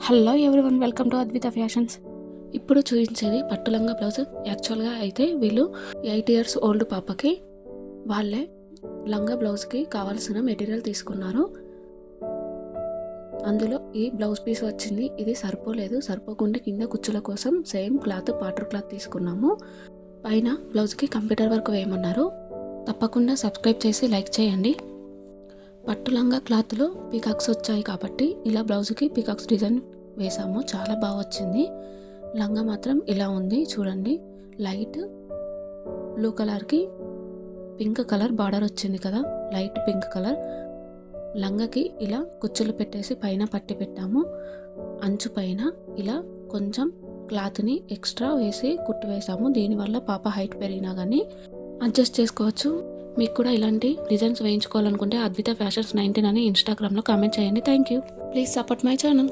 Hello everyone, welcome to Advitha fashions. ఇప్పుడు చూపించేది పట్టు లంగా బ్లౌజ్. యాక్చువల్గా అయితే వీళ్ళు 8 years ఓల్డ్ పాపకి వాళ్ళే లంగా బ్లౌజ్కి కావాల్సిన మెటీరియల్ తీసుకున్నారు. అందులో ఈ బ్లౌజ్ పీస్ వచ్చింది. ఇది సరిపోకుండా కింద కుచ్చుల కోసం సేమ్ క్లాత్ పాటర్ క్లాత్ తీసుకున్నాము. పైన బ్లౌజ్కి కంప్యూటర్ వర్క్ వేయమన్నారు. తప్పకుండా సబ్స్క్రైబ్ చేసి లైక్ చేయండి. పట్టు లంగా క్లాత్లో పీకాక్స్ వచ్చాయి కాబట్టి ఇలా బ్లౌజ్కి పీకాక్స్ డిజైన్ వేసాము. చాలా బాగా వచ్చింది. లంగా మాత్రం ఇలా ఉంది చూడండి. లైట్ బ్లూ కలర్కి పింక్ కలర్ బార్డర్ వచ్చింది కదా, లైట్ పింక్ కలర్. లంగకి ఇలా కుచ్చులు పెట్టేసి పైన పట్టి పెట్టాము. అంచు పైన ఇలా కొంచెం క్లాత్ని ఎక్స్ట్రా వేసి కుట్టు వేసాము. దీనివల్ల పాప హైట్ పెరిగినా కానీ అడ్జస్ట్ చేసుకోవచ్చు. మీకు కూడా ఇలాంటి డిజైన్స్ వేయించుకోవాలనుకుంటే అద్విత ఫ్యాషన్స్ 19 అని ఇన్స్టాగ్రామ్లో కామెంట్ చేయండి. Thank you. Please support my channel.